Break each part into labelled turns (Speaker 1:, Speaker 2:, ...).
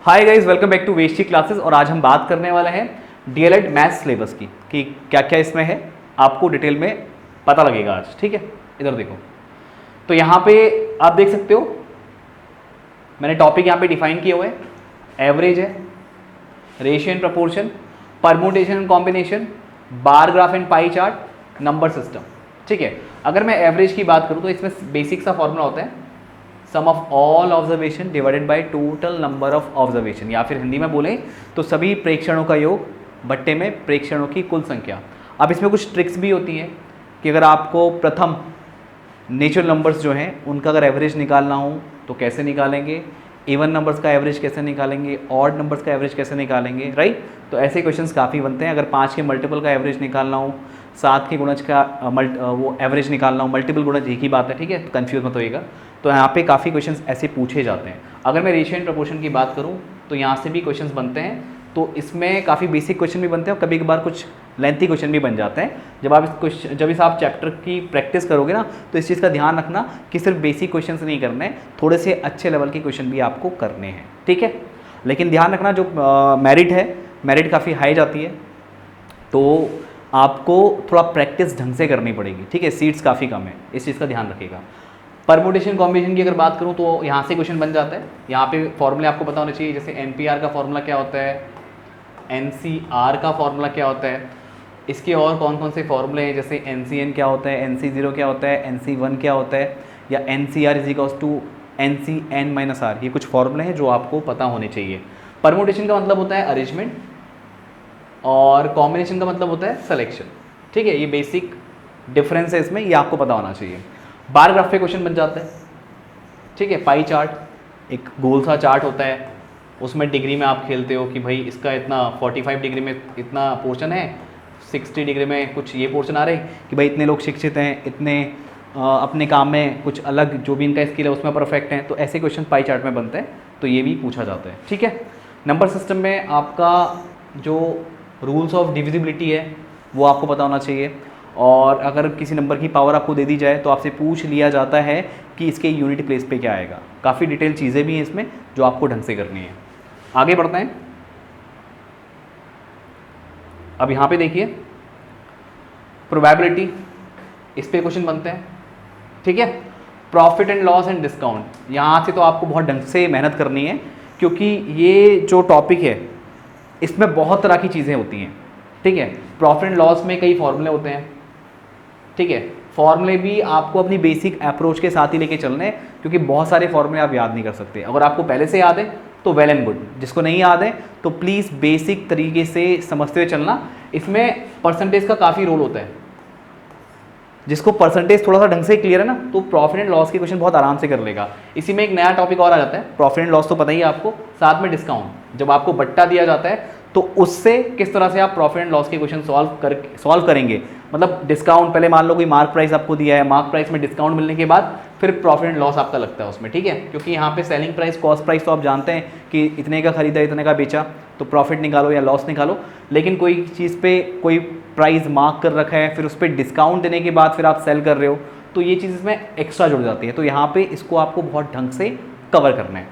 Speaker 1: Hi guys, welcome back to Westy classes. और आज हम बात करने वाले हैं डीएलएड मैथ्स सिलेबस की कि क्या क्या इसमें है, आपको डिटेल में पता लगेगा आज। ठीक है, इधर देखो। तो यहाँ पे आप देख सकते हो, मैंने टॉपिक यहाँ पे डिफाइन किए हुए हैं। एवरेज है, ratio and proportion, permutation and combination, bar graph and pie chart, number system. ठीक है, अगर मैं एवरेज की बात करूँ तो इसमें बेसिक सा फॉर्मूला होता है sum of all observation divided by total number of observation, या फिर हिंदी में बोलें तो सभी प्रेक्षणों का योग बट्टे में प्रेक्षणों की कुल संख्या। अब इसमें कुछ ट्रिक्स भी होती हैं कि अगर आपको प्रथम नेचुरल नंबर्स जो हैं उनका अगर एवरेज निकालना हो तो कैसे निकालेंगे, इवन नंबर्स का एवरेज कैसे निकालेंगे, ऑड नंबर्स का एवरेज कैसे निकालेंगे, राइट। तो ऐसे क्वेश्चंस काफ़ी बनते हैं। अगर 5 के मल्टीपल का एवरेज निकालना हो, 7 के गुणज का वो एवरेज निकालना हो, मल्टीपल गुणज एक ही बात है, ठीक है, तो कन्फ्यूज मत होइएगा। तो यहाँ पे काफ़ी क्वेश्चंस ऐसे पूछे जाते हैं। अगर मैं रेशियो एंड प्रोपोर्शन की बात करूँ तो यहाँ से भी क्वेश्चंस बनते हैं। तो इसमें काफ़ी बेसिक क्वेश्चन भी बनते हैं और कभी कभार कुछ लेंथी क्वेश्चन भी बन जाते हैं। जब इस आप चैप्टर की प्रैक्टिस करोगे ना तो इस चीज़ का ध्यान रखना कि सिर्फ बेसिक क्वेश्चंस नहीं करने, थोड़े से अच्छे लेवल के क्वेश्चन भी आपको करने हैं, ठीक है। लेकिन ध्यान रखना जो मेरिट है, मेरिट काफ़ी हाई जाती है, तो आपको थोड़ा प्रैक्टिस ढंग से करनी पड़ेगी, ठीक है। सीट्स काफ़ी कम है, इस चीज़ का ध्यान रखिएगा। परमुटेशन कॉम्बिनेशन की अगर बात करूँ तो यहाँ से क्वेश्चन बन जाता है। यहाँ पे फॉर्मूले आपको पता होने चाहिए, जैसे NPR का फॉर्मूला क्या होता है, NCR का फॉर्मूला क्या होता है, इसके और कौन कौन से फॉर्मूले हैं, जैसे NCN क्या होता है, NC0 क्या होता है, NC1 क्या होता है, या NCR = NCN-R। ये कुछ फॉर्मूले हैं जो आपको पता होने चाहिए। परमुटेशन का मतलब होता है अरेंजमेंट और कॉम्बिनेशन का मतलब होता है सिलेक्शन, ठीक है। ये बेसिक डिफरेंस है इसमें, ये आपको पता होना चाहिए। बार ग्राफ पे क्वेश्चन बन जाता है, ठीक है। पाई चार्ट एक गोल सा चार्ट होता है, उसमें डिग्री में आप खेलते हो कि भाई इसका इतना 45 डिग्री में इतना पोर्शन है, 60 डिग्री में कुछ ये पोर्शन आ रहे हैं कि भाई इतने लोग शिक्षित हैं, इतने अपने काम में कुछ अलग जो भी इनका स्किल है उसमें परफेक्ट हैं। तो ऐसे क्वेश्चन पाई चार्ट में बनते हैं, तो ये भी पूछा जाता है, ठीक है। नंबर सिस्टम में आपका जो रूल्स ऑफ डिविजिबिलिटी है वो आपको पता होना चाहिए। और अगर किसी नंबर की पावर आपको दे दी जाए तो आपसे पूछ लिया जाता है कि इसके यूनिट प्लेस पे क्या आएगा। काफ़ी डिटेल चीज़ें भी हैं इसमें जो आपको ढंग से करनी है। आगे बढ़ते हैं। अब यहाँ पे देखिए प्रोबेबिलिटी, इस पे क्वेश्चन बनते हैं, ठीक है। Profit and loss and discount, यहाँ से तो आपको बहुत ढंग से मेहनत करनी है, क्योंकि ये जो टॉपिक है इसमें बहुत तरह की चीज़ें होती हैं, ठीक है। प्रॉफिट एंड लॉस में कई फॉर्मूले होते हैं, ठीक है। फॉर्मूले भी आपको अपनी बेसिक अप्रोच के साथ ही लेके चलने हैं, क्योंकि बहुत सारे फॉर्मूले आप याद नहीं कर सकते। अगर आपको पहले से याद है तो वेल एंड गुड, जिसको नहीं याद है तो प्लीज़ बेसिक तरीके से समझते हुए चलना। इसमें परसेंटेज का काफ़ी रोल होता है, जिसको परसेंटेज थोड़ा सा ढंग से क्लियर है ना तो प्रॉफिट एंड लॉस के क्वेश्चन बहुत आराम से कर लेगा। इसी में एक नया टॉपिक और आ जाता है, प्रॉफिट एंड लॉस तो पता ही है आपको, साथ में डिस्काउंट। जब आपको बट्टा दिया जाता है तो उससे किस तरह से आप प्रॉफिट एंड लॉस के क्वेश्चन सॉल्व करेंगे। मतलब डिस्काउंट, पहले मान लो कोई मार्क प्राइस आपको दिया है, मार्क प्राइस में डिस्काउंट मिलने के बाद फिर प्रॉफिट एंड लॉस आपका लगता है उसमें, ठीक है। क्योंकि यहाँ पे सेलिंग प्राइस, कॉस्ट प्राइस तो आप जानते हैं कि इतने का खरीदा इतने का बेचा, तो प्रॉफिट निकालो या लॉस निकालो। लेकिन कोई चीज़ पे कोई प्राइस मार्क कर रखा है, फिर उस पर डिस्काउंट देने के बाद फिर आप सेल कर रहे हो, तो ये चीज़ इसमें एक्स्ट्रा जुड़ जाती है। तो यहाँ पे इसको आपको बहुत ढंग से कवर करना है।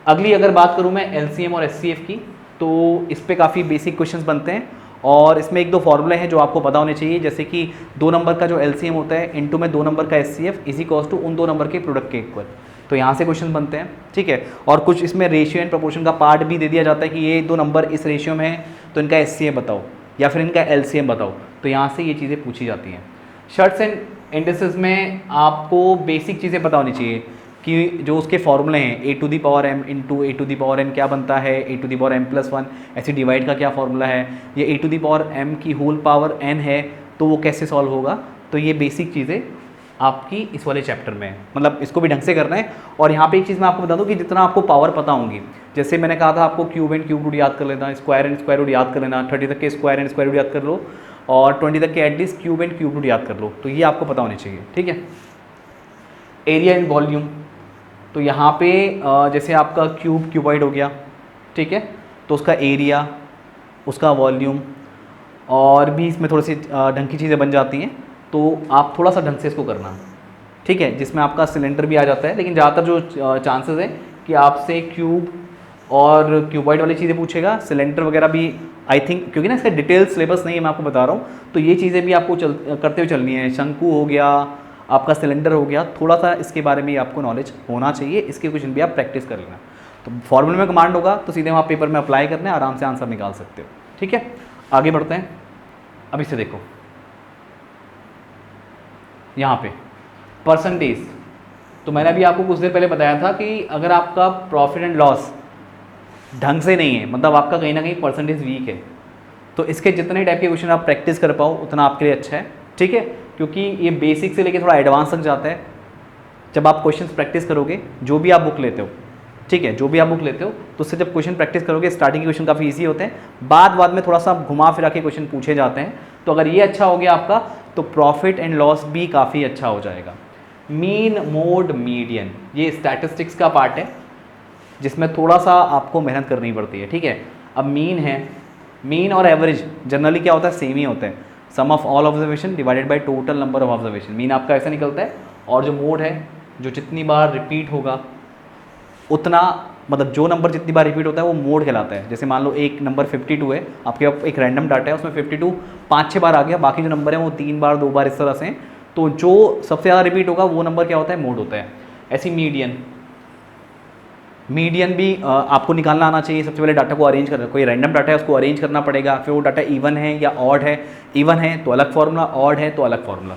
Speaker 1: अगली अगर बात करूँ मैं LCM और SCF की, तो इस पर काफ़ी बेसिक क्वेश्चंस बनते हैं और इसमें एक दो फॉर्मूले हैं जो आपको पता होने चाहिए, जैसे कि 2 नंबर का जो LCM होता है इनटू में 2 नंबर का SCF = उन 2 नंबर के प्रोडक्ट के इक्वल। तो यहाँ से क्वेश्चन बनते हैं, ठीक है। और कुछ इसमें रेशियो एंड प्रोपोर्शन का पार्ट भी दे दिया जाता है कि ये 2 नंबर इस रेशियो में है तो इनका SCF बताओ या फिर इनका LCM बताओ। तो यहाँ से ये चीज़ें पूछी जाती हैं। शर्ट्स एंड इंडिसेस में आपको बेसिक चीज़ें पता होनी चाहिए कि जो उसके फॉर्मूले हैं a⁴m इंटू a⁴n क्या बनता है, a⁴m+1, ऐसे डिवाइड का क्या फॉर्मूला है, ये a⁴m की होल पावर n है तो वो कैसे सॉल्व होगा। तो ये बेसिक चीज़ें आपकी इस वाले चैप्टर में है, मतलब इसको भी ढंग से करना है। और यहाँ पे एक चीज़ मैं आपको बता दूँ कि जितना आपको पावर पता होंगी, जैसे मैंने कहा था आपको क्यूब एंड क्यूब रूट याद कर लेना, स्क्वायर एंड स्क्वायर रूट याद कर लेना, 30 तक के स्क्वायर एंड स्क्वायर रूट याद कर लो और 20 तक के at least cube and cube root याद कर लो। तो ये आपको पता होने चाहिए, ठीक है। एरिया एंड वॉल्यूम, तो यहाँ पे जैसे आपका क्यूबॉइड हो गया, ठीक है, तो उसका एरिया, उसका वॉल्यूम और भी इसमें थोड़ी सी ढंग की चीज़ें बन जाती हैं। तो आप थोड़ा सा ढंग से इसको करना, ठीक है, जिसमें आपका सिलेंडर भी आ जाता है। लेकिन ज़्यादातर जो चांसेस है कि आपसे क्यूब और क्यूबॉइड वाली चीज़ें पूछेगा, सिलेंडर वगैरह भी आई थिंक, क्योंकि ना इसका डिटेल सिलेबस नहीं है, मैं आपको बता रहा हूँ, तो ये चीज़ें भी आपको करते हुए चलनी है। शंकु हो गया, आपका सिलेंडर हो गया, थोड़ा सा इसके बारे में आपको नॉलेज होना चाहिए, इसके क्वेश्चन भी आप प्रैक्टिस कर लेना। तो फॉर्मूले में कमांड होगा तो सीधे वहाँ पेपर में अप्लाई करना है, आराम से आंसर निकाल सकते हो। ठीक है, आगे बढ़ते हैं। अब इसे देखो, यहाँ पे परसेंटेज, तो मैंने अभी आपको कुछ देर पहले बताया था कि अगर आपका प्रॉफिट एंड लॉस ढंग से नहीं है, मतलब आपका कहीं ना कहीं परसेंटेज वीक है, तो इसके जितने टाइप के क्वेश्चन आप प्रैक्टिस कर पाओ उतना आपके लिए अच्छा है। ठीक है, क्योंकि ये बेसिक से लेके थोड़ा एडवांस तक जाता है। जब आप क्वेश्चंस प्रैक्टिस करोगे, जो भी आप बुक लेते हो, ठीक है, जो भी आप बुक लेते हो, तो उससे जब क्वेश्चन प्रैक्टिस करोगे, स्टार्टिंग के क्वेश्चन काफ़ी ईजी होते हैं, बाद में थोड़ा सा घुमा फिरा के क्वेश्चन पूछे जाते हैं। तो अगर ये अच्छा हो गया आपका, तो प्रॉफिट एंड लॉस भी काफ़ी अच्छा हो जाएगा। मीन, मोड, मीडियन, ये स्टैटिस्टिक्स का पार्ट है जिसमें थोड़ा सा आपको मेहनत करनी पड़ती है। ठीक है, अब मीन है, मीन और एवरेज जनरली क्या होता है, सेम ही होता है, sum of all observation divided by total number of observation. Mean आपका ऐसा निकलता है, और जो मोड है, जो जितनी बार रिपीट होगा उतना, मतलब जो नंबर जितनी बार रिपीट होता है वो मोड कहलाता है। जैसे मान लो एक नंबर 52 है, आपके पास एक रैंडम डाटा है, उसमें 52 5-6 बार आ गया, बाकी जो नंबर है वो 3 बार 2 बार इस तरह से, तो जो सबसे ज़्यादा रिपीट होगा वो नंबर क्या होता है, मोड होता है। ऐसी मीडियन, मीडियन भी आपको निकालना आना चाहिए। सबसे पहले डाटा को अरेंज करना, कोई रैंडम डाटा है उसको अरेंज करना पड़ेगा, फिर वो डाटा इवन है या ऑड है, इवन है तो अलग फार्मूला, ऑड है तो अलग फार्मूला,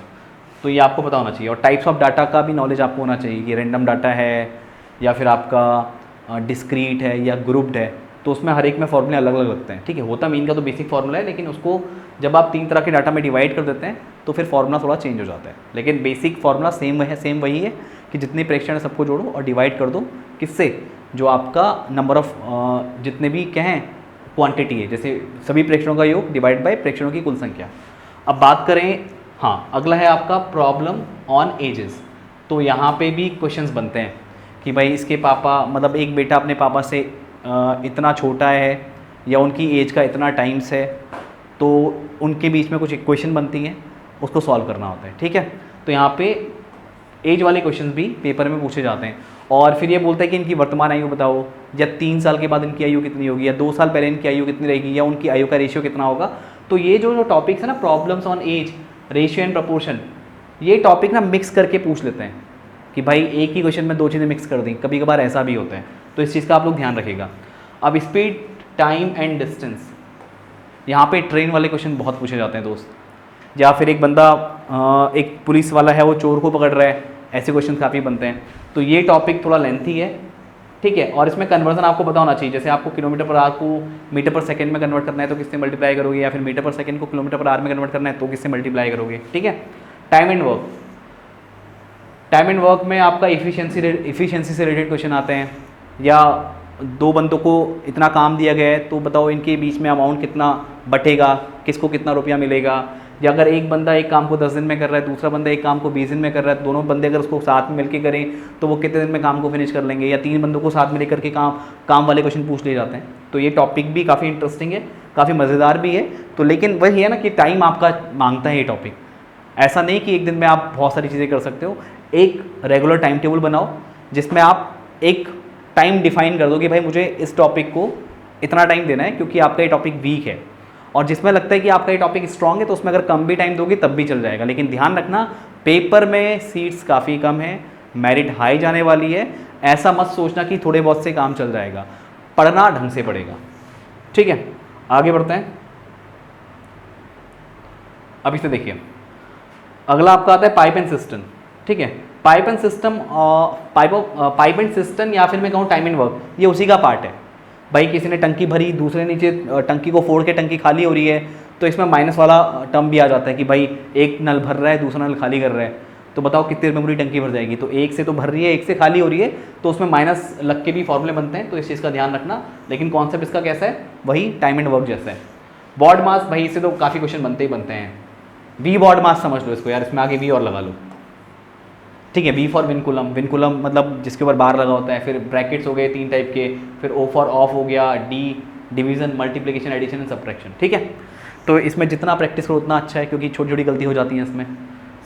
Speaker 1: तो ये आपको पता होना चाहिए। और टाइप्स ऑफ डाटा का भी नॉलेज आपको होना चाहिए कि रैंडम डाटा है या फिर आपका डिस्क्रीट है या ग्रुप्ड है, तो उसमें हर एक में फॉर्मूले अलग अलग लगते हैं। ठीक है, होता मीन का तो बेसिक फार्मूला है, लेकिन उसको जब आप 3 तरह के डाटा में डिवाइड कर देते हैं तो फिर फार्मूला थोड़ा चेंज हो जाता है, लेकिन बेसिक फार्मूला सेम है, सेम वही है कि जितने प्रेक्षण है सबको जोड़ो और डिवाइड कर दो, किससे, जो आपका नंबर ऑफ जितने भी कहें क्वांटिटी है, जैसे सभी प्रेक्षणों का योग डिवाइड बाय प्रेक्षणों की कुल संख्या। अब बात करें, हाँ, अगला है आपका प्रॉब्लम ऑन एजेस। तो यहाँ पे भी क्वेश्चंस बनते हैं कि भाई इसके पापा, मतलब एक बेटा अपने पापा से इतना छोटा है या उनकी एज का इतना टाइम्स है, तो उनके बीच में कुछ इक्वेशन बनती हैं, उसको सॉल्व करना होता है। ठीक है, तो यहाँ पे एज वाले क्वेश्चन भी पेपर में पूछे जाते हैं। और फिर ये बोलता है कि इनकी वर्तमान आयु बताओ, या 3 साल के बाद इनकी आयु कितनी होगी, या 2 साल पहले इनकी आयु कितनी रहेगी, या उनकी आयु का रेशियो कितना होगा। तो ये जो टॉपिक्स है ना, problems on age, ratio and proportion, ये टॉपिक ना मिक्स करके पूछ लेते हैं कि भाई एक ही क्वेश्चन में 2 चीज़ें मिक्स कर दी, कभी कभार ऐसा भी होता है, तो इस चीज़ का आप लोग ध्यान रखिएगा। अब स्पीड, टाइम एंड डिस्टेंस, यहाँ पे ट्रेन वाले क्वेश्चन बहुत पूछे जाते हैं दोस्त, या फिर एक बंदा, एक पुलिस वाला है, वो चोर को पकड़ रहा है, ऐसे क्वेश्चन काफ़ी बनते हैं। तो ये टॉपिक थोड़ा लेंथी है, ठीक है, और इसमें कन्वर्जन आपको पता होना चाहिए। जैसे आपको किलोमीटर पर आवर को मीटर पर सेकंड में कन्वर्ट करना है तो किससे मल्टीप्लाई करोगे, या फिर मीटर पर सेकंड को किलोमीटर पर आवर में कन्वर्ट करना है तो किससे मल्टीप्लाई करोगे। ठीक है, time and work, time and work में आपका इफिशियंसी से रिलेटेड क्वेश्चन आते हैं, या 2 बंदों को इतना काम दिया गया है तो बताओ इनके बीच में अमाउंट कितना बटेगा, किसको कितना रुपया मिलेगा। या अगर एक बंदा एक काम को 10 दिन में कर रहा है, दूसरा बंदा एक काम को 20 दिन में कर रहा है, दोनों बंदे अगर उसको साथ में मिलकर करें तो वो कितने दिन में काम को फिनिश कर लेंगे। या 3 बंदों को साथ में लेकर के काम वाले क्वेश्चन पूछ लिए जाते हैं। तो ये टॉपिक भी काफ़ी इंटरेस्टिंग है, काफ़ी मज़ेदार भी है। तो लेकिन वही है ना कि टाइम आपका मांगता है ये टॉपिक, ऐसा नहीं कि एक दिन में आप बहुत सारी चीज़ें कर सकते हो। एक रेगुलर टाइम टेबल बनाओ जिसमें आप एक टाइम डिफाइन कर दो कि भाई मुझे इस टॉपिक को इतना टाइम देना है, क्योंकि आपका ये टॉपिक वीक है। और जिसमें लगता है कि आपका ये टॉपिक स्ट्रांग है तो उसमें अगर कम भी टाइम दोगे तब भी चल जाएगा। लेकिन ध्यान रखना, पेपर में सीट्स काफ़ी कम है, मेरिट हाई जाने वाली है। ऐसा मत सोचना कि थोड़े बहुत से काम चल जाएगा, पढ़ना ढंग से पड़ेगा। ठीक है, आगे बढ़ते हैं। अब इसे देखिए, अगला आपका आता है पाइप एंड सिस्टम। ठीक है, pipe and system, pipe and system या फिर मैं कहूँ टाइम एंड वर्क, ये उसी का पार्ट है। भाई किसी ने टंकी भरी, दूसरे नीचे टंकी को फोड़ के टंकी खाली हो रही है, तो इसमें माइनस वाला टर्म भी आ जाता है कि भाई एक नल भर रहा है, दूसरा नल खाली कर रहा है, तो बताओ कितनी देर में पूरी टंकी भर जाएगी। तो एक से तो भर रही है, एक से खाली हो रही है, तो उसमें माइनस लग के भी फॉर्मूले बनते हैं। तो इस चीज़ का ध्यान रखना। लेकिन कॉन्सेप्ट इसका कैसा है, वही टाइम एंड वर्क जैसा है। बॉड मास, भाई इससे तो काफ़ी क्वेश्चन बनते ही बनते हैं। वी बॉड मास समझ लो इसको यार, इसमें आगे वी और लगा लो। ठीक है, वी फॉर विनकुलम, विनकुलम मतलब जिसके ऊपर बार लगा होता है। फिर ब्रैकेट्स हो गए 3 टाइप के, फिर ओ फॉर ऑफ हो गया, D division, multiplication, addition and subtraction. ठीक है, तो इसमें जितना प्रैक्टिस करो उतना अच्छा है, क्योंकि छोटी छोटी गलती हो जाती है इसमें।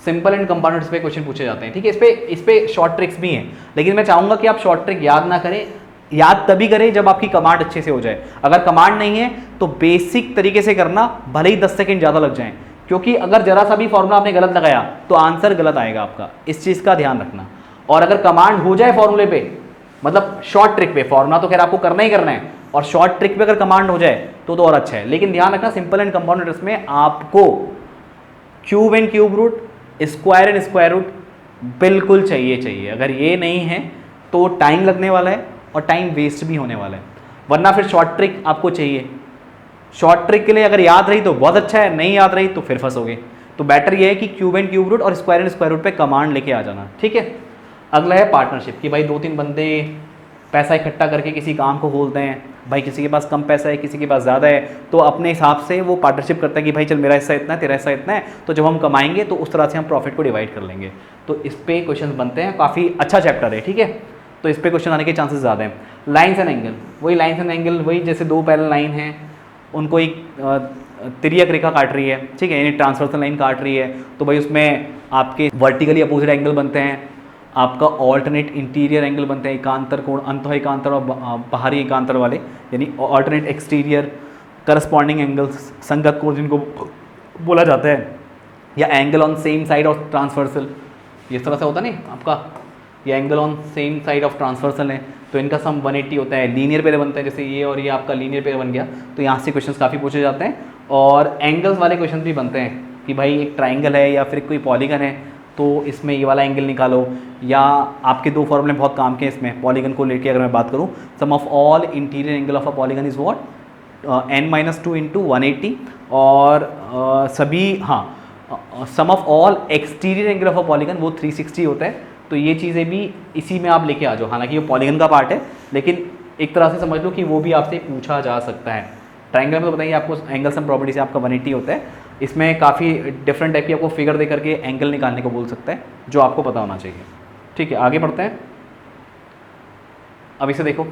Speaker 1: सिंपल एंड कंपाउंड इस पे क्वेश्चन पूछे जाते हैं। ठीक है, इस पे शॉर्ट ट्रिक्स भी हैं, लेकिन मैं चाहूँगा कि आप शॉर्ट ट्रिक याद ना करें, याद तभी करें जब आपकी कमांड अच्छे से हो जाए। अगर कमांड नहीं है तो बेसिक तरीके से करना, भले ही 10 सेकंड ज़्यादा लग जाए, क्योंकि अगर जरा सा भी फॉर्मूला आपने गलत लगाया तो आंसर गलत आएगा आपका, इस चीज़ का ध्यान रखना। और अगर कमांड हो जाए फॉर्मूले पे, मतलब शॉर्ट ट्रिक पे, फॉर्मूला तो खैर आपको करना ही करना है, और शॉर्ट ट्रिक पे अगर कमांड हो जाए तो और अच्छा है। लेकिन ध्यान रखना सिंपल एंड कंपाउंड इंटरेस्ट में आपको cube and cube root, square and square root बिल्कुल चाहिए। अगर ये नहीं है तो टाइम लगने वाला है और टाइम वेस्ट भी होने वाला है, वरना फिर शॉर्ट ट्रिक आपको चाहिए। शॉर्ट ट्रिक के लिए अगर याद रही तो बहुत अच्छा है, नहीं याद रही तो फिर फंसोगे। तो बेटर ये है कि क्यूब एंड क्यूब रूट और स्क्वायर एंड स्क्वायर रूट पे कमांड लेके आ जाना, ठीक है। अगला है पार्टनरशिप, कि भाई 2-3 बंदे पैसा इकट्ठा करके किसी काम को खोलते हैं, भाई किसी के पास कम पैसा है, किसी के पास ज़्यादा है, तो अपने हिसाब से वो पार्टनरशिप करता है कि भाई चल मेरा हिस्सा इतना है, तेरा हिस्सा इतना है, तो जब हम कमाएंगे तो उस तरह से हम प्रॉफिट को डिवाइड कर लेंगे। तो इस पे क्वेश्चन बनते हैं, काफ़ी अच्छा चैप्टर है, ठीक है। तो इस पे क्वेश्चन आने के चांसेस ज़्यादा हैं। लाइन्स एंड एंगल, वही लाइन्स एंड एंगल, वही जैसे 2 पैरेलल लाइन हैं, उनको एक तिर्यक रेखा काट रही है, ठीक है, यानी ट्रांसवर्सल लाइन काट रही है, तो भाई उसमें आपके वर्टिकली अपोजिट एंगल बनते हैं, आपका ऑल्टरनेट इंटीरियर एंगल बनते हैं, एकांतर कोण, अंतः एकांतर और बाहरी एकांतर वाले, यानी ऑल्टरनेट एक्सटीरियर करस्पॉन्डिंग एंगल्स, संगत कोण जिनको बोला जाता है, या angle on same side of transversal, इस तरह से होता नहीं आपका, ये angle on same side of transversal है, तो इनका सम 180 होता है। लीनियर पेयर बनते हैं, जैसे ये और ये आपका लीनियर पेयर बन गया, तो यहाँ से क्वेश्चंस काफ़ी पूछे जाते हैं। और एंगल्स वाले क्वेश्चन भी बनते हैं कि भाई एक ट्राइंगल है या फिर कोई पॉलीगन है, तो इसमें ये वाला एंगल निकालो, या आपके 2 फॉर्मूले बहुत काम के इसमें पॉलीगन को लेके अगर मैं बात करूँ, sum of all interior angle of a polygon is what, n-2 into 180, और सभी sum of all exterior angle of a polygon वो 360 होता है। तो ये चीज़ें भी इसी में आप लेके आ जाओ, हालांकि ये पॉलीगन का पार्ट है, लेकिन एक तरह से समझ लो कि वो भी आपसे पूछा जा सकता है। ट्राइंगल में तो बताइए आपको एंगल सम प्रॉपर्टी से आपका 180 होता है, इसमें काफ़ी डिफरेंट टाइप की आपको फिगर दे करके एंगल निकालने को बोल सकता है, जो आपको पता होना चाहिए, ठीक है। आगे बढ़ते हैं। अब इसे देखो,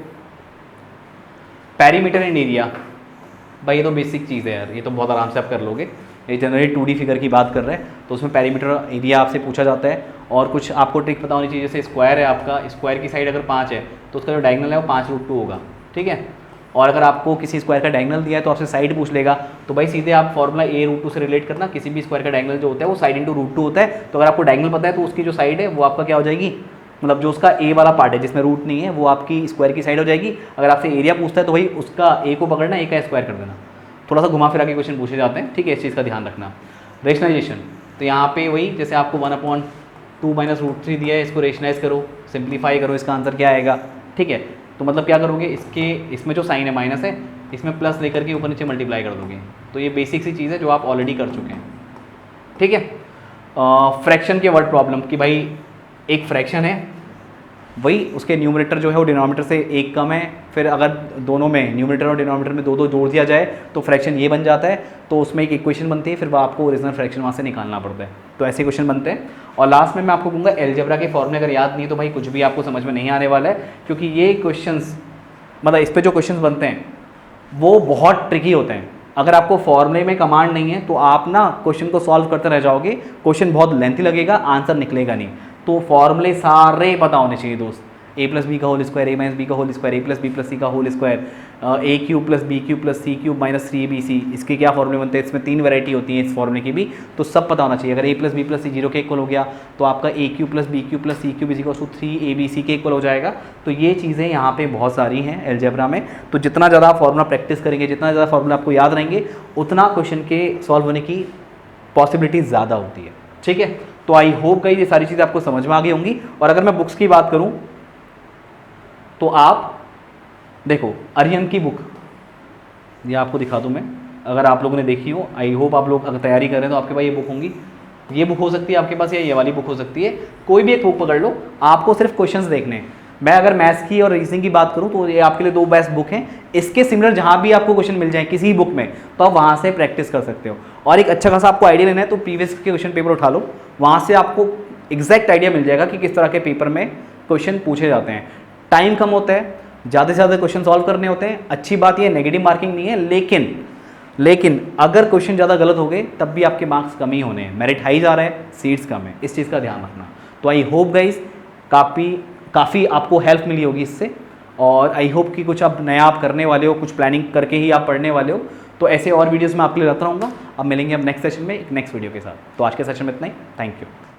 Speaker 1: पेरीमीटर एंड एरिया, भाई ये तो बेसिक चीज़ है यार, ये तो बहुत आराम से आप कर लोगे। ये जनरली 2D फिगर की बात कर रहे हैं, तो उसमें पेरीमीटर एरिया आपसे पूछा जाता है, और कुछ आपको ट्रिक पता होनी चाहिए। जैसे स्क्वायर है आपका, स्क्वायर की साइड अगर 5 है तो उसका जो डायगोनल है वो 5√2 होगा, ठीक है। और अगर आपको किसी स्क्वायर का डायगोनल दिया है तो आपसे साइड पूछ लेगा, तो भाई सीधे आप फॉर्मूला a√2 से रिलेट करना, किसी भी स्क्वायर का डायगोनल जो होता है वो साइड इंटू √2 होता है। तो अगर आपको डायगोनल पता है तो उसकी जो साइड है वो आपका क्या हो जाएगी, मतलब जो उसका a वाला पार्ट है जिसमें रूट नहीं है वो आपकी स्क्वायर की साइड हो जाएगी। अगर आपसे एरिया पूछता है तो भाई उसका a को पकड़ना, a का स्क्वायर कर देना। थोड़ा सा घुमा फिरा के क्वेश्चन पूछे जाते हैं, ठीक है, इस चीज़ का ध्यान रखना। रेशनलाइजेशन, तो यहाँ पे वही जैसे आपको 1/2 - √3 दिया है, इसको रेशनलाइज करो, सिंप्लीफाई करो, इसका आंसर क्या आएगा, ठीक है। तो मतलब क्या करोगे, इसमें जो साइन है माइनस है, इसमें प्लस लेकर के ऊपर नीचे मल्टीप्लाई कर दोगे। तो ये बेसिक सी चीज़ है जो आप ऑलरेडी कर चुके हैं, ठीक है। फ्रैक्शन के वर्ड प्रॉब्लम, कि भाई एक फ्रैक्शन है, वही उसके न्यूमरेटर जो है वो डिनोमिनेटर से 1 कम है, फिर अगर दोनों में न्यूमरेटर और डिनोमिनेटर में 2 जोड़ दिया जाए तो फ्रैक्शन ये बन जाता है, तो उसमें एक इक्वेशन बनती है, फिर वो आपको ओरिजिनल फ्रैक्शन वहाँ से निकालना पड़ता है। तो ऐसे क्वेश्चन बनते हैं। और लास्ट में मैं आपको कहूँगा एलजेब्रा के फॉर्मूले अगर याद नहीं तो भाई कुछ भी आपको समझ में नहीं आने वाला है, क्योंकि ये क्वेश्चंस, मतलब इस पर जो क्वेश्चंस बनते हैं वो बहुत ट्रिकी होते हैं। अगर आपको फॉर्मूले में कमांड नहीं है तो आप ना क्वेश्चन को सॉल्व करते रह जाओगे, क्वेश्चन बहुत लेंथी लगेगा, आंसर निकलेगा नहीं। तो फॉर्मूले सारे पता होने चाहिए दोस्त, a+b का होल स्क्वायर, a-b का होल स्क्वायर, a+b+c का whole square, a³ + b³ + c³ - 3abc, इसके क्या फॉर्मूले बनते हैं, इसमें 3 वैरायटी होती है इस फॉर्मूले की भी, तो सब पता होना चाहिए। अगर a+b+c 0 के इक्वल हो गया तो आपका a³ + b³ + c³ = 3abc के इक्वल हो जाएगा। तो ये चीज़ें यहाँ पे बहुत सारी हैं एलजेब्रा में, तो जितना ज़्यादा आप फॉर्मूला प्रैक्टिस करेंगे, जितना ज़्यादा फॉर्मूला आपको याद रहेंगे, उतना क्वेश्चन के सॉल्व होने की पॉसिबिलिटी ज़्यादा होती है, ठीक है। तो आई होप गाइस ये सारी चीज़ें आपको समझ में आ गई होंगी। और अगर मैं बुक्स की बात करूँ तो आप देखो अरिहंत की बुक, ये आपको दिखा दूं मैं, अगर आप लोगों ने देखी हो, आई होप आप लोग अगर तैयारी कर रहे हैं तो आपके पास ये बुक होंगी, ये बुक हो सकती है आपके पास, या ये वाली बुक हो सकती है, कोई भी एक बुक पकड़ लो, आपको सिर्फ क्वेश्चंस देखने हैं। मैं अगर मैथ्स की और रीजनिंग की बात करूं तो ये आपके लिए 2 बेस्ट बुक हैं, इसके सिमिलर जहां भी आपको क्वेश्चन मिल जाए किसी बुक में तो आप वहां से प्रैक्टिस कर सकते हो। और एक अच्छा खासा आपको आइडिया लेना है तो प्रीवियस के क्वेश्चन पेपर उठा लो, वहां से आपको एग्जैक्ट आइडिया मिल जाएगा कि किस तरह के पेपर में क्वेश्चन पूछे जाते हैं। टाइम कम होता है, ज़्यादा से ज़्यादा क्वेश्चन सॉल्व करने होते हैं। अच्छी बात ये नेगेटिव मार्किंग नहीं है, लेकिन अगर क्वेश्चन ज़्यादा गलत हो गए तब भी आपके मार्क्स कम ही होने हैं, मेरिट हाई जा रहा है, सीट्स कम है, इस चीज़ का ध्यान रखना। तो आई होप गाइस काफ़ी आपको हेल्प मिली होगी इससे। और आई होप कि कुछ अब नया आप करने वाले हो, कुछ प्लानिंग करके ही आप पढ़ने वाले हो। तो ऐसे और वीडियोज़ मैं आपके लिए लाता रहूँगा। अब मिलेंगे हम नेक्स्ट सेशन में एक नेक्स्ट वीडियो के साथ। तो आज के सेशन में इतना ही। Thank you.